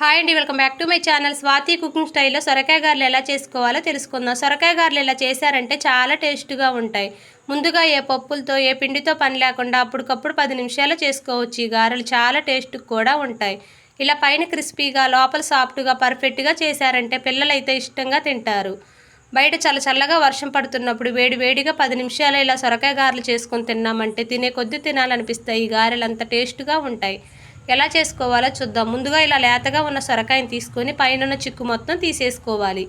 Hi అండి, welcome back to my channel. Swathi cooking స్టైల్లో సొరకాయ గారెలు ఎలా చేసుకోవాలో తెలుసుకుందాం. సొరకాయ గారెలు ఎలా చేశారంటే చాలా టేస్ట్గా ఉంటాయి. ముందుగా ఏ పప్పులతో ఏ పిండితో పని లేకుండా అప్పటికప్పుడు 10 నిమిషాల్లో చేసుకోవచ్చు. ఈ గారెలు చాలా టేస్ట్గా కూడా ఉంటాయి. ఇలా పైన క్రిస్పీగా లోపల సాఫ్ట్గా పర్ఫెక్ట్గా చేశారంటే పిల్లలైతే ఇష్టంగా తింటారు. బయట చల్లగా వర్షం పడుతున్నప్పుడు వేడిగా 10 నిమిషాలు ఇలా సొరకాయ గారెలు చేసుకొని తిన్నామంటే తినే కొద్దీ తినాలనిపిస్తాయి. ఈ గారెలు అంత టేస్ట్గా ఉంటాయి. ఎలా చేసుకోవాలో చూద్దాం. ముందుగా ఇలా లేతగా ఉన్న సొరకాయని తీసుకొని పైన చిక్కు మొత్తం తీసేసుకోవాలి.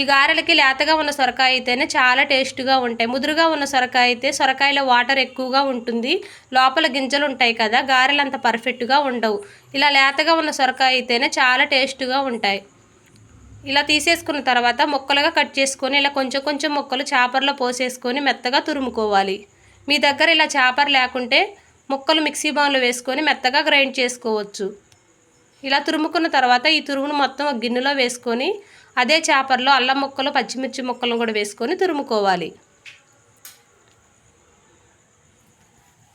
ఈ గారెలకి లేతగా ఉన్న సొరకాయ అయితేనే చాలా టేస్ట్గా ఉంటాయి. ముదురుగా ఉన్న సొరకాయ అయితే సొరకాయలో వాటర్ ఎక్కువగా ఉంటుంది, లోపల గింజలు ఉంటాయి కదా, గారెలు అంత పర్ఫెక్ట్గా ఉండవు. ఇలా లేతగా ఉన్న సొరకాయ అయితేనే చాలా టేస్ట్గా ఉంటాయి. ఇలా తీసేసుకున్న తర్వాత ముక్కలుగా కట్ చేసుకొని ఇలా కొంచెం ముక్కలు చాపర్లో పోసేసుకొని మెత్తగా తురుముకోవాలి. మీ దగ్గర ఇలా చాపర్ లేకుంటే ముక్కలు మిక్సీ బౌల్లో వేసుకొని మెత్తగా గ్రైండ్ చేసుకోవచ్చు. ఇలా తురుముకున్న తర్వాత ఈ తురుమును మొత్తం ఒక గిన్నెలో వేసుకొని అదే చాపర్లో అల్లం ముక్కలు పచ్చిమిర్చి ముక్కలను కూడా వేసుకొని తురుముకోవాలి.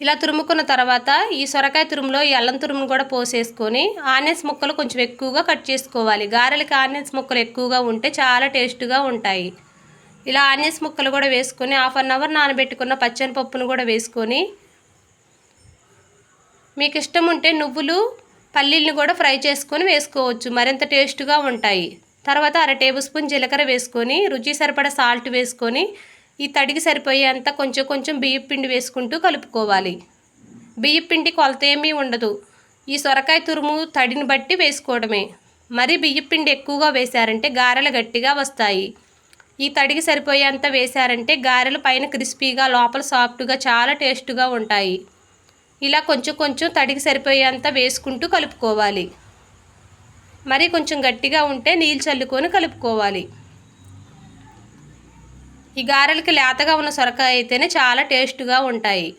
ఇలా తురుముకున్న తర్వాత ఈ సొరకాయ తురుములో ఈ అల్లం తురుమును కూడా పోసేసుకొని ఆనియన్స్ ముక్కలు కొంచెం ఎక్కువగా కట్ చేసుకోవాలి. గారెలకి ఆనియన్స్ ముక్కలు ఎక్కువగా ఉంటే చాలా టేస్ట్గా ఉంటాయి. ఇలా ఆనియన్స్ ముక్కలు కూడా వేసుకొని 1/2 అవర్ నానబెట్టుకున్న పచ్చని పప్పును కూడా వేసుకొని మీకు ఇష్టం ఉంటే నువ్వులు పల్లీలను కూడా ఫ్రై చేసుకొని వేసుకోవచ్చు, మరింత టేస్ట్గా ఉంటాయి. తర్వాత 1/2 టేబుల్ స్పూన్ జీలకర్ర వేసుకొని రుచి సరిపడా సాల్ట్ వేసుకొని ఈ తడికి సరిపోయేంత కొంచెం బియ్యం పిండి వేసుకుంటూ కలుపుకోవాలి. బియ్యం పిండి కొలత ఏమీ ఉండదు, ఈ సొరకాయ తురుము తడిని బట్టి వేసుకోవడమే. మరి బియ్యం పిండి ఎక్కువగా వేశారంటే గారెలు గట్టిగా వస్తాయి. ఈ తడికి సరిపోయేంత వేశారంటే గారెలు పైన క్రిస్పీగా లోపల సాఫ్ట్గా చాలా టేస్ట్గా ఉంటాయి. ఇలా కొంచెం తడికి సరిపోయేంత వేసుకుంటూ కలుపుకోవాలి. మరి కొంచెం గట్టిగా ఉంటే నీళ్ళు చల్లుకొని కలుపుకోవాలి. ఈ గారెలకి లేతగా ఉన్న సొరకాయ అయితేనే చాలా టేస్ట్గా ఉంటాయి.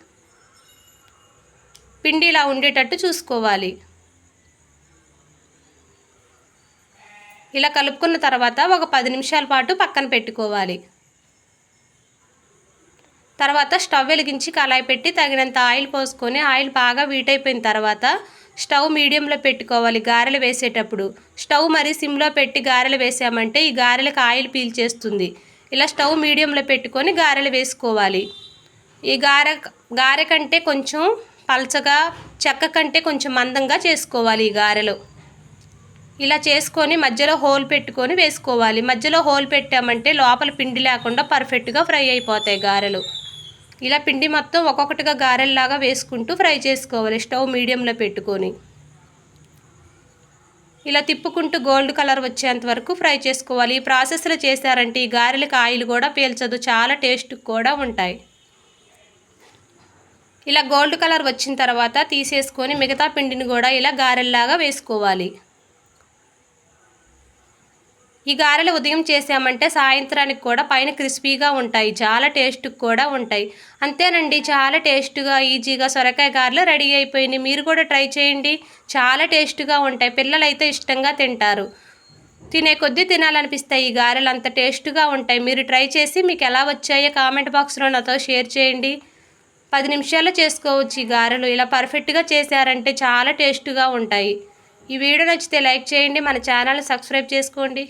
పిండి ఇలా ఉండేటట్టు చూసుకోవాలి. ఇలా కలుపుకున్న తర్వాత ఒక 10 నిమిషాల పాటు పక్కన పెట్టుకోవాలి. తర్వాత స్టవ్ వెలిగించి కళాయి పెట్టి తగినంత ఆయిల్ పోసుకొని ఆయిల్ బాగా వీటైపోయిన తర్వాత స్టవ్ మీడియంలో పెట్టుకోవాలి. గారెలు వేసేటప్పుడు స్టవ్ మరీ సిమ్లో పెట్టి గారెలు వేసామంటే ఈ గారెలకు ఆయిల్ పీల్చేస్తుంది. ఇలా స్టవ్ మీడియంలో పెట్టుకొని గారెలు వేసుకోవాలి. ఈ గారె కంటే కొంచెం పల్చగా, చెక్క కంటే కొంచెం మందంగా చేసుకోవాలి ఈ గారెలు. ఇలా చేసుకొని మధ్యలో హోల్ పెట్టుకొని వేసుకోవాలి. మధ్యలో హోల్ పెట్టామంటే లోపల పిండి లేకుండా పర్ఫెక్ట్గా ఫ్రై అయిపోతాయి గారెలు. ఇలా పిండి మొత్తం ఒక్కొక్కటిగా గారెల్లాగా వేసుకుంటూ ఫ్రై చేసుకోవాలి స్టవ్ మీడియంలో పెట్టుకొని. ఇలా తిప్పుకుంటూ గోల్డ్ కలర్ వచ్చేంత వరకు ఫ్రై చేసుకోవాలి. ఈ ప్రాసెస్లో చేశారంటే ఈ గారెలకు ఆయిల్ కూడా పీల్చదు, చాలా టేస్ట్ కూడా ఉంటాయి. ఇలా గోల్డ్ కలర్ వచ్చిన తర్వాత తీసేసుకొని మిగతా పిండిని కూడా ఇలా గారెల్లాగా వేసుకోవాలి. ఈ గారెలు ఉదయం చేసామంటే సాయంత్రానికి కూడా పైన క్రిస్పీగా ఉంటాయి, చాలా టేస్ట్ కూడా ఉంటాయి. అంతేనండి, చాలా టేస్ట్గా ఈజీగా సొరకాయ గారెలు రెడీ అయిపోయినాయి. మీరు కూడా ట్రై చేయండి, చాలా టేస్ట్గా ఉంటాయి. పిల్లలైతే ఇష్టంగా తింటారు, తినే కొద్దీ తినాలనిపిస్తాయి. ఈ గారెలు అంత టేస్ట్గా ఉంటాయి. మీరు ట్రై చేసి మీకు ఎలా వచ్చాయో కామెంట్ బాక్స్లో నాతో షేర్ చేయండి. 10 నిమిషాల్లో చేసుకోవచ్చు ఈ గారెలు. ఇలా పర్ఫెక్ట్గా చేశారంటే చాలా టేస్ట్గా ఉంటాయి. ఈ వీడియో నచ్చితే లైక్ చేయండి, మన ఛానల్ సబ్స్క్రైబ్ చేసుకోండి.